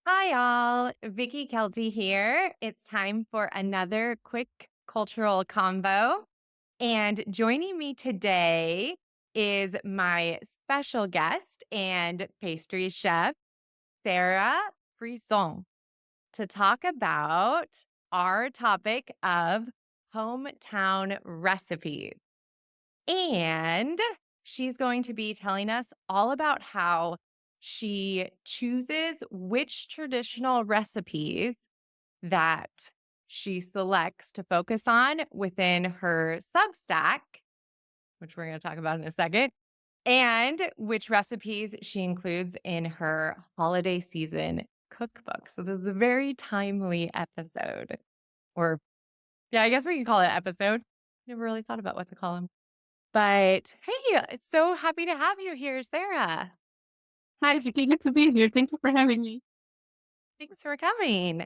Hi, all. Vickie Kelty here. It's time for another quick cultural convo. And joining me today is my special guest and pastry chef, Sarah Frison, to talk about our topic of hometown recipes. And she's going to be telling us all about how she chooses which traditional recipes that she selects to focus on within her Substack, which we're going to talk about in a second, and which recipes she includes in her holiday season cookbook. So this is a very timely episode. Or, yeah, I guess we can call it episode. Never really thought about what to call them. But hey, it's so happy to have you here, Sarah. Hi, Vickie. Good to be here. Thank you for having me. Thanks for coming.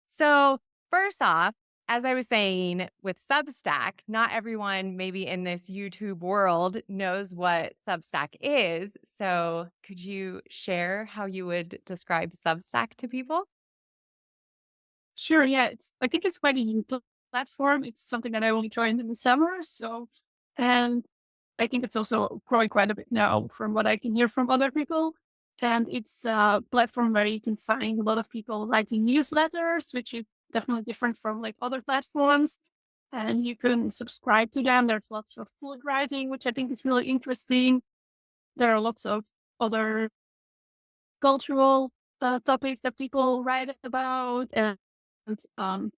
So, first off, as I was saying with Substack, not everyone maybe in this YouTube world knows what Substack is. So, could you share how you would describe Substack to people? Sure, yeah. I think it's quite a new platform. It's something that I only joined in the summer. And I think it's also growing quite a bit now from what I can hear from other people. And it's a platform where you can find a lot of people writing newsletters, which is definitely different from like other platforms. And you can subscribe to them. There's lots of food writing, which I think is really interesting. There are lots of other cultural topics that people write about, and so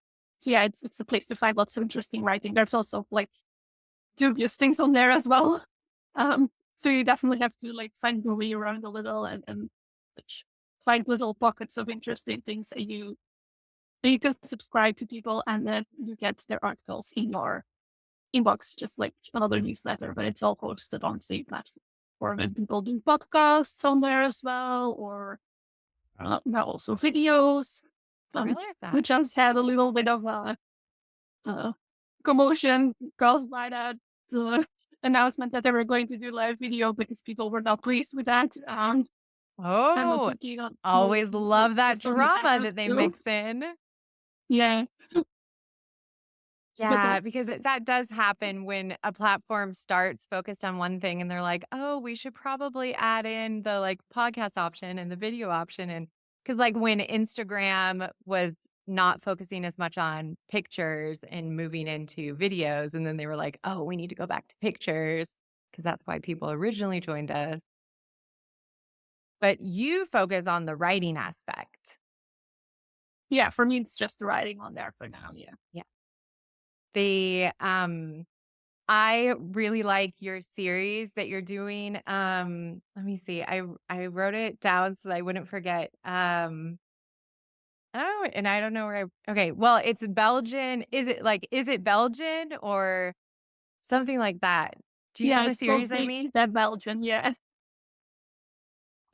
yeah, it's a place to find lots of interesting writing. There's also like dubious things on there as well. So you definitely have to like find your way around a little and like, find little pockets of interesting things that you can subscribe to people, and then you get their articles in your inbox, just like another newsletter, but it's all hosted on the same platform. And people do podcasts on there as well, or now also videos. Um, Really? Is we that? just had a little bit of a commotion caused by that announcement that they were going to do live video because people were not pleased with that. I'm not Oh, too keen on always like love that performing drama cameras that they too. mix in. Yeah, but Yeah, because that does happen when a platform starts focused on one thing and they're like, "Oh, we should probably add in the, like, podcast option and the video option," and because like, when Instagram was not focusing as much on pictures and moving into videos, and then they were like, "Oh, we need to go back to pictures because that's why people originally joined us." But you focus on the writing aspect. yeah. For me, it's just the writing on there for now. Yeah. Yeah. The, I really like your series that you're doing. Let me see. I wrote it down so that I wouldn't forget. Oh, and I don't know where okay, well, it's Belgian. Is it Belgian or something like that? Do you know Yeah, the it's called series I mean? That Belgian. Yeah.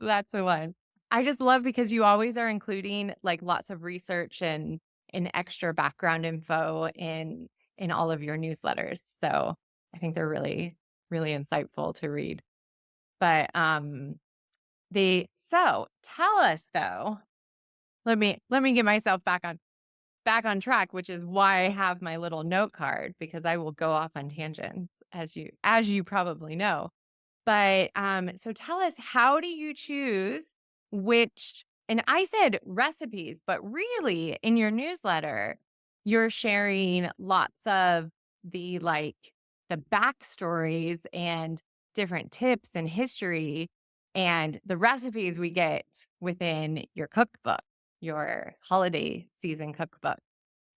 That's the one. I just love because you always are including like lots of research and extra background info in all of your newsletters. So I think they're really, really insightful to read. But the so tell us though, let me get myself back on track, which is why I have my little note card because I will go off on tangents as you probably know. But, so tell us, how do you choose which and I said recipes, but really in your newsletter, you're sharing lots of like, the backstories and different tips and history and the recipes we get within your cookbook, your holiday season cookbook.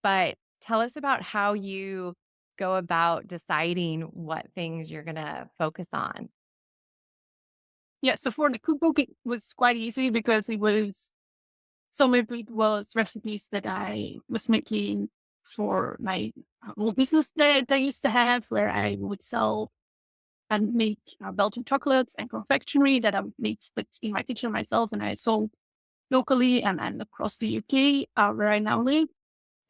But tell us about how you go about deciding what things you're gonna focus on. Yeah. So for the cookbook, it was quite easy because it was some of it was recipes that I was making for my old business that I used to have, where I would sell and make Belgian chocolates and confectionery that I made like, in my kitchen myself, and I sold locally and across the UK, where I now live.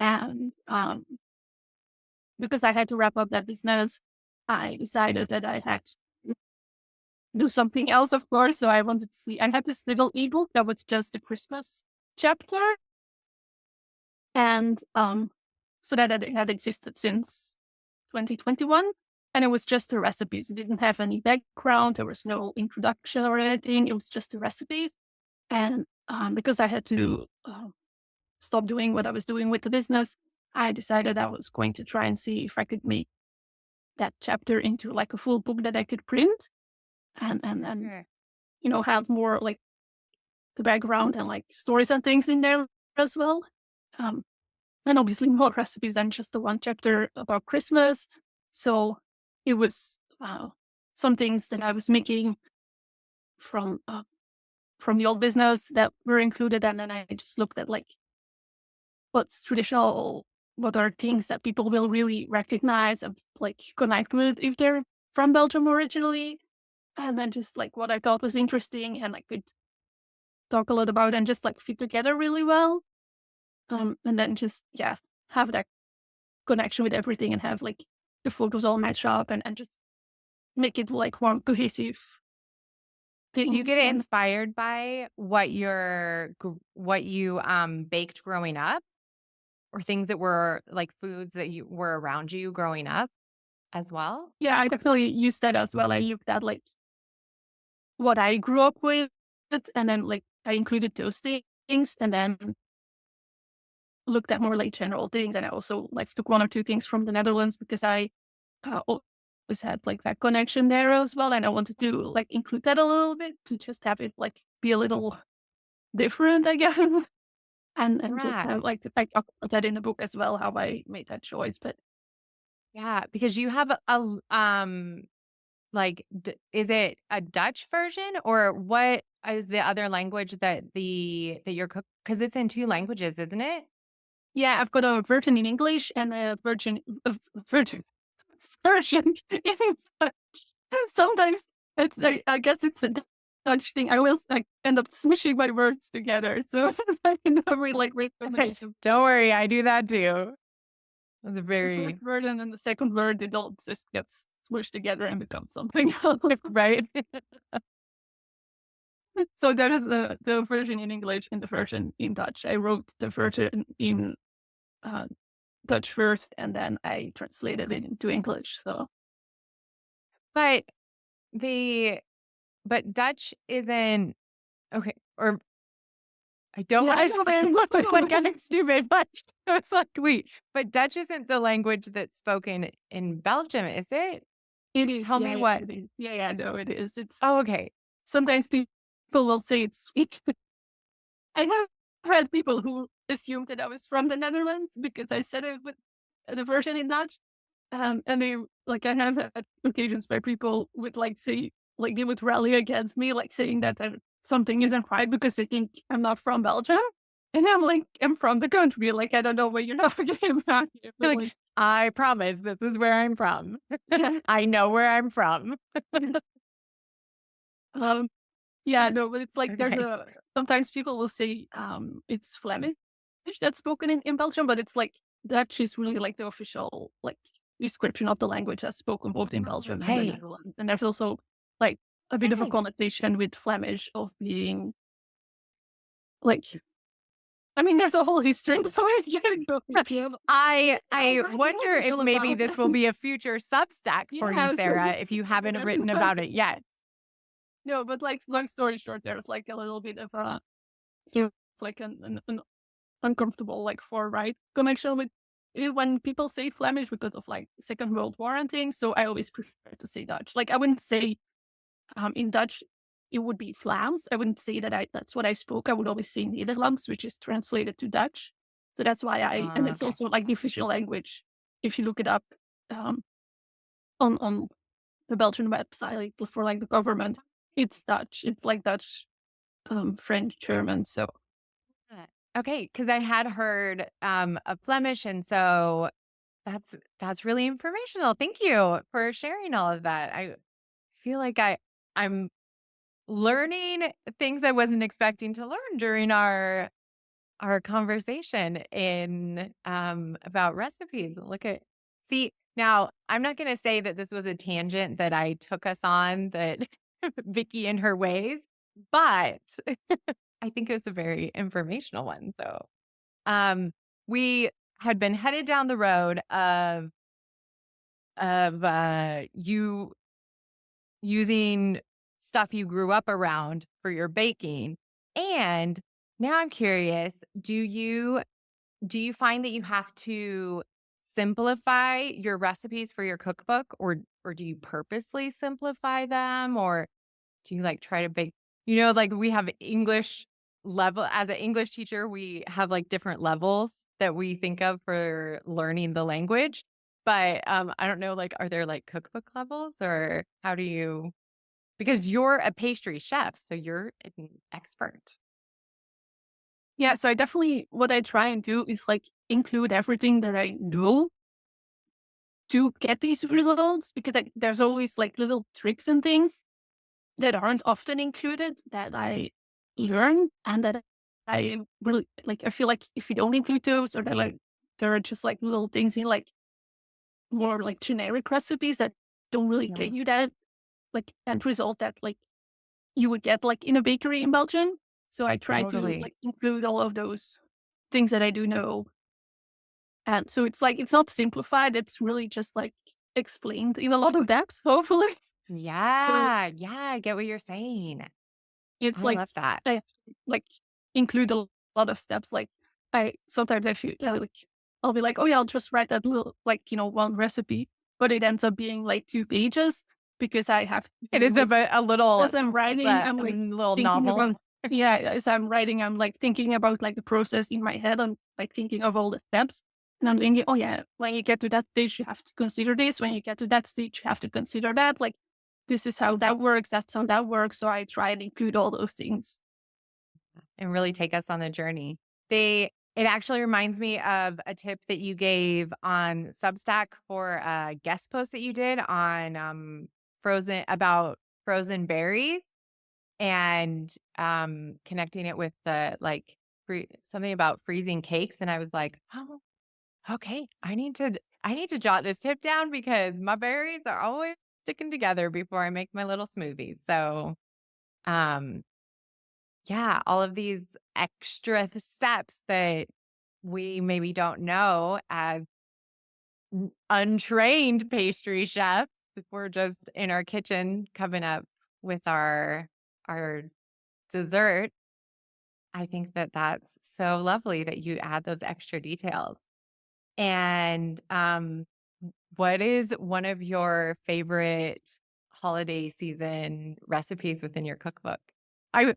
And because I had to wrap up that business, I decided that I had to do something else, of course. So I wanted to see. I had this little ebook that was just a Christmas chapter, and so that had existed since 2021, and it was just the recipes. It didn't have any background. There was no introduction or anything. It was just the recipes, and because I had to stop doing what I was doing with the business, I decided I was going to try and see if I could make that chapter into like a full book that I could print and Sure. have more like the background and like stories and things in there as well. Um, and obviously more recipes than just the one chapter about Christmas. So it was some things that I was making from from the old business that were included, and then I just looked at like what's traditional, what are things that people will really recognize and like connect with if they're from Belgium originally, and then just like what I thought was interesting and I could talk a lot about and just like fit together really well. And then just have that connection with everything and have like the photos all match up and just make it like one cohesive Do you thing. get And inspired by what what you baked growing up, or things that were like foods that you were around you growing up as well? yeah, I definitely use that as well. I looked at like what I grew up with, and then like I included those things, and then looked at more like general things. And I also like took one or two things from the Netherlands because I always had like that connection there as well. And I wanted to like include that a little bit to just have it like be a little different, I guess. And just Right. have like I talk about that in the book as well, how I made that choice. But Yeah, because you have like, is it a Dutch version, or what is the other language that you're cook? Because it's in two languages, isn't it? yeah, I've got a version in English and a version version in Dutch. Sometimes I guess it's a Dutch thing. I will like end up smishing my words together. So I never like read combination. Don't worry, I do that too. That's a The first very word and then the second word, it all just gets smushed together and becomes something else. right. So that is the version in English and the version in Dutch. I wrote the version in uh, Dutch first, and then I translated it into English. So But the but Dutch isn't okay, or I don't yeah, want I to know sound very like much. I'm stupid, but it's like, wait, but Dutch isn't the language that's spoken in Belgium, is it? It is, Tell me yeah, what. it is. Yeah, no, it is. It's Oh, okay. sometimes people will say it's. I have had people who assumed that I was from the Netherlands because I said it with the version in Dutch. And they like I have had occasions where people would like say like they would rally against me, like saying that something isn't right because they think I'm not from Belgium. And I'm like, I'm from the country. Like, I don't know where you're not forgetting about here. You're But like, like, I promise this is where I'm from. yeah. I know where I'm from. um, yeah, no, but it's like there's Okay. a sometimes people will say it's Flemish that's spoken in Belgium, but it's like Dutch is really like the official like description of the language that's spoken both in Belgium and the Okay. Netherlands. And there's also like a bit of a Okay. connotation with Flemish of being like I mean there's a whole history before it getting I wonder if maybe this will be a future Substack for yeah, you, I was Sarah, if you haven't written about it yet. no, but like long story short, there's like a little bit of a yeah, like an uncomfortable like far right connection with it when people say Flemish because of like Second World War and things. So I always prefer to say Dutch. Like I wouldn't say in Dutch it would be Vlaams. I wouldn't say that that's what I spoke. I would always say Nederlands, which is translated to Dutch. So that's why and it's Okay. also like the official language. If you look it up um, on the Belgian website like, for like the government, it's Dutch. It's like Dutch, French, German. So Okay, because I had heard of Flemish, and so that's really informational. Thank you for sharing all of that. I feel like I'm learning things I wasn't expecting to learn during our conversation in about recipes. Look at see now. I'm not going to say that this was a tangent that I took us on that Vickie and her ways, but I think it was a very informational one. So, um, we had been headed down the road of you using stuff you grew up around for your baking. And now I'm curious, do you find that you have to simplify your recipes for your cookbook, or do you purposely simplify them, or do you like try to bake, like we have English level as an English teacher, we have like different levels that we think of for learning the language. But I don't know, like, are there like cookbook levels, or how do you, because you're a pastry chef, so you're an expert. Yeah, so I definitely what I try and do is like include everything that I know to get these results because there's always like little tricks and things that aren't often included that I learn and that I really like. I feel like if you don't include those or they're like, there are just like little things in like more like generic recipes that don't really Yeah, get you that like end result that like you would get like in a bakery in Belgium. So I try to totally. like include all of those things that I do know. And so it's like, it's not simplified. It's really just like explained in a lot of depth, hopefully. So Yeah, yeah, I get what you're saying. it's I like, love that. I have to, like include a lot of steps. Like sometimes I feel like, I'll be like, oh yeah, I'll just write that little, like, one recipe, but it ends up being like 2 pages because I have It to is like, a little, as I'm it's writing, a I'm like little thinking novel. about, yeah, as I'm writing, I'm like thinking about like the process in my head. I'm like thinking of all the steps. And I'm thinking, oh yeah, when you get to that stage, you have to consider this. When you get to that stage, you have to consider that. Like, this is how that works. That's how that works. So I try and include all those things. And really take us on the journey. It actually reminds me of a tip that you gave on Substack for a guest post that you did on frozen berries, and connecting it with the like something about freezing cakes. And I was like, oh, okay, I need to jot this tip down because my berries are always sticking together before I make my little smoothies. So um yeah, all of these extra steps that we maybe don't know as untrained pastry chefs. If we're just in our kitchen coming up with our dessert. I think that that's so lovely that you add those extra details. And what is one of your favorite holiday season recipes within your cookbook? I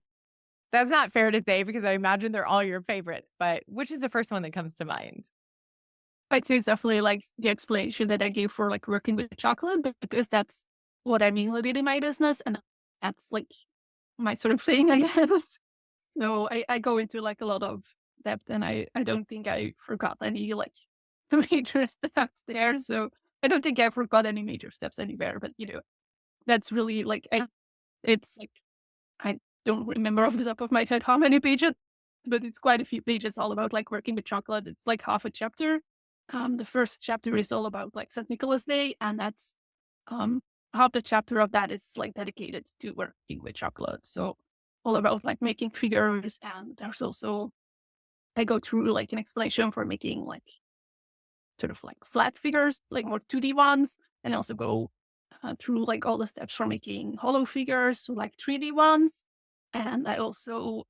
That's not fair to say because I imagine they're all your favorites, but which is the first one that comes to mind? I'd say it's definitely like the explanation that I gave for like working with chocolate, but because that's what I mean in my business. And that's like my sort of thing, I guess. So I go into like a lot of depth and I don't think I forgot any like major steps there. So I don't think I forgot any major steps anywhere, but that's really like, it's like, I don't remember off the top of my head how many pages, but it's quite a few pages all about like working with chocolate. It's like half a chapter. The first chapter is all about like St. Nicholas Day, and that's um half the chapter of that is like dedicated to working with chocolate. So all about like making figures, and there's also I go through like an explanation for making like sort of like flat figures, like more 2D ones, and also go through like all the steps for making hollow figures, so like 3D ones. And I also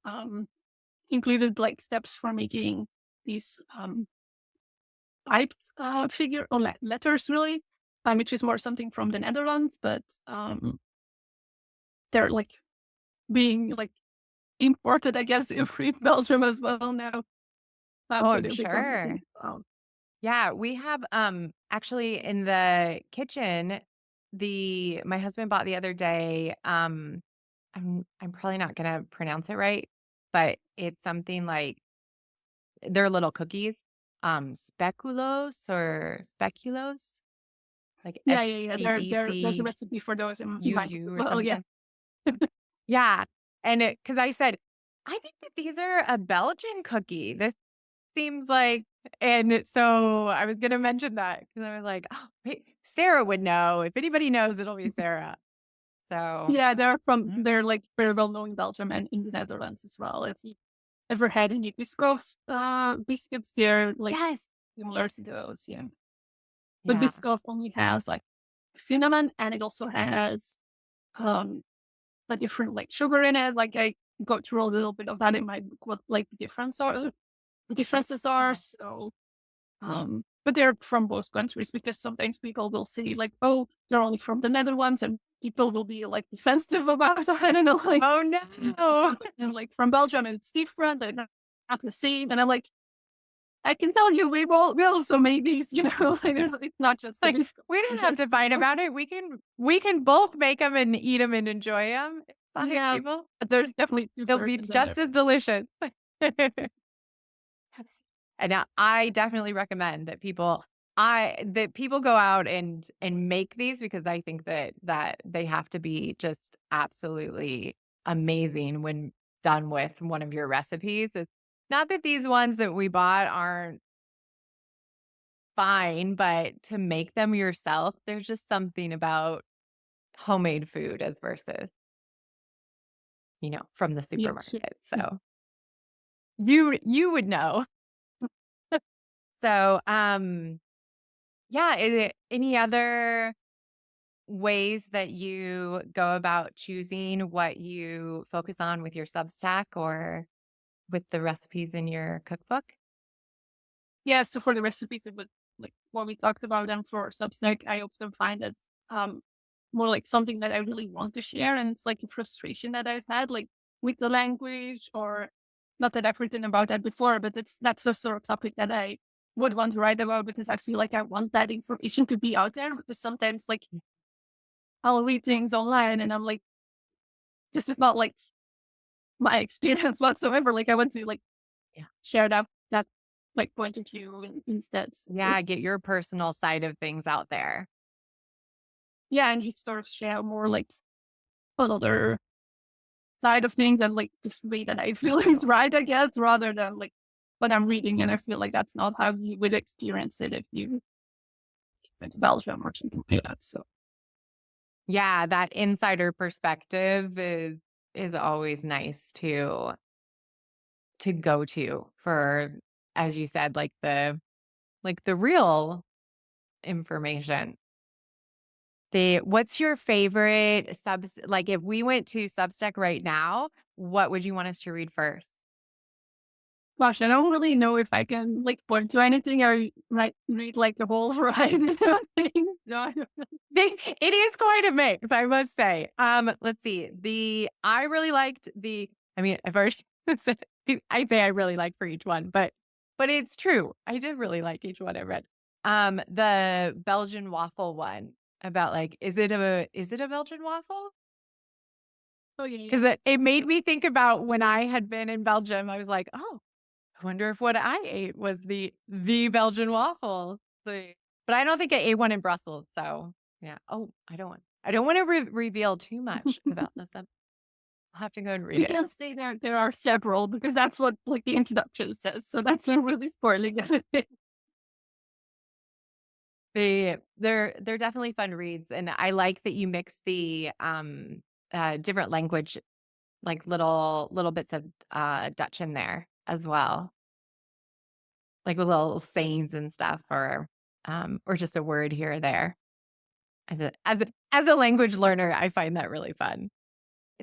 included like steps for making these typed figure or letters really, which is more something from the Netherlands, but they're like being like imported, I guess, in free Belgium as well now. Oh, So I'm they'll become, I sure. think, Yeah, we have actually in the kitchen, the my husband bought the other day, I'm probably not gonna pronounce it right, but it's something like they're little cookies, speculoos, like yeah. There's a SPECUU recipe for those in my book as or well. Yeah. something. Yeah, and because I said, "I think that these are a Belgian cookie. This seems like," and so I was gonna mention that because I was like, "Oh, wait, Sarah would know. If anybody knows, it'll be Sarah." So Yeah, they're like very well known in Belgium and in the Netherlands as well. If you ever had any Biscoff biscuits, they're like yes. similar to those, yeah. But Yeah. Biscoff only has like cinnamon and it also has um a different like sugar in it. Like I got through a little bit of that in my book, what like the differences are. So but they're from both countries because sometimes people will say like, oh, they're only from the Netherlands and people will be like defensive about it. I don't know, like Oh, no. and like from Belgium and it's different, they're not the same. And I'm like, I can tell you we also made these, like it's not just the Like, Biscoff. we don't have to fight about it. We can both make them and eat them and enjoy them. Fine, Yeah, people. but there's definitely two They'll be versions of just it. as delicious. And I definitely recommend that people go out and make these because I think that they have to be just absolutely amazing when done with one of your recipes. It's not that these ones that we bought aren't fine, but to make them yourself, there's just something about homemade food as versus, from the Yeah, sure. supermarket. So you would know. So, yeah, is it any other ways that you go about choosing what you focus on with your Substack or with the recipes in your cookbook? Yeah, so for the recipes, it would like what we talked about and for Substack, I often find it's more like something that I really want to share. And it's like a frustration that I've had like with the language or not that I've written about that before, but that's the sort of topic that I would want to write about because I feel like I want that information to be out there because sometimes like I'll read things online and I'm like, this is not like my experience whatsoever. Like I want to like Yeah. share that like point of view instead. So Yeah, get your personal side of things out there. yeah, and just sort of share more like another side of things and like the way that I feel is right, I guess, rather than like what I'm reading. And I feel like that's not how you would experience it if you went to Belgium or something like that. So Yeah, that insider perspective is always nice to go to for, as you said, like the real information. What's your favorite like if we went to Substack right now, what would you want us to read first? gosh, I don't really know if I can like point to anything or read like a whole variety of things. No, I don't know. It is quite a mix, I must say. Let's see. I really liked I mean, I've already said I say I really like for each one, but it's true. I did really like each one I read. The Belgian waffle one about like, is it a Belgian waffle? Oh yeah, Because it made me think about when I had been in Belgium. I was like, oh, I wonder if what I ate was the Belgian waffle. But I don't think I ate one in Brussels. So yeah. Oh, I don't want to reveal too much yeah. about this. I'll have to go and read We it. can say there are several because that's what like the introduction says. So that's not really spoiling anything. They're definitely fun reads, and I like that you mix the different language, like little bits of Dutch in there as well, like with little sayings and stuff, or just a word here or there. As a language learner, I find that really fun.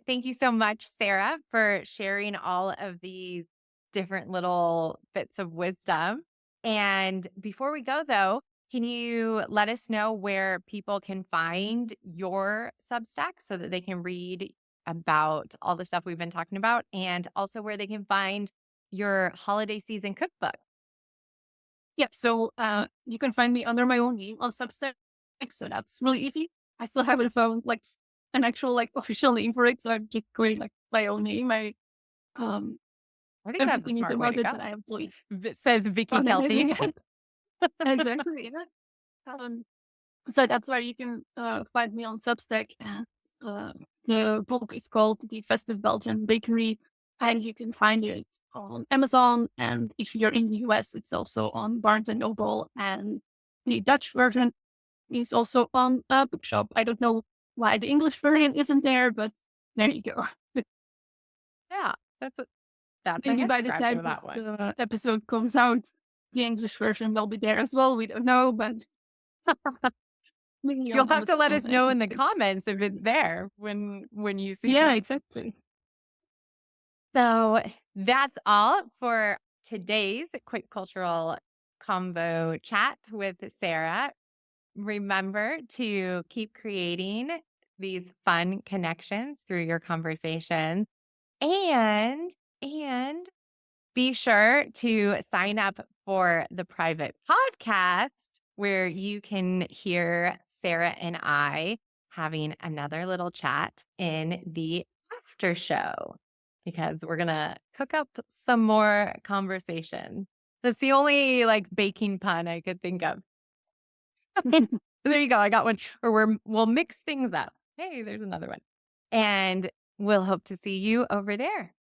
Thank you so much, Sarah, for sharing all of these different little bits of wisdom. And before we go, though, can you let us know where people can find your Substack so that they can read about all the stuff we've been talking about, and also where they can find your holiday season cookbook? Yeah, so you can find me under my own name on Substack. So that's really easy. I still haven't found like an actual like official name for it. So I'm just going like my own name. I um I think am that's a thinking smart way to about it, go. but I haven't really It says Vickie found anything Kelsey. yet. Exactly. Yeah. Um, so that's where you can find me on Substack. And the book is called The Festive Belgian Bakery, and you can find it on Amazon. And if you're in the US, it's also on Barnes and Noble. And the Dutch version is also on a bookshop. I don't know why the English version isn't there, but there you go. Yeah, that's a Maybe head by the scratcher, time that this one. episode comes out, the English version will be there as well. We don't know, but maybe You'll on have to let Amazon us and know in the everything. comments if it's there when you see Yeah, it. exactly. So that's all for today's quick cultural combo chat with Sarah. Remember to keep creating these fun connections through your conversation and be sure to sign up for the private podcast where you can hear Sarah and I having another little chat in the after show because we're going to cook up some more conversation. That's the only like baking pun I could think of. There you go. I got one. Or we'll mix things up. Hey, there's another one. And we'll hope to see you over there.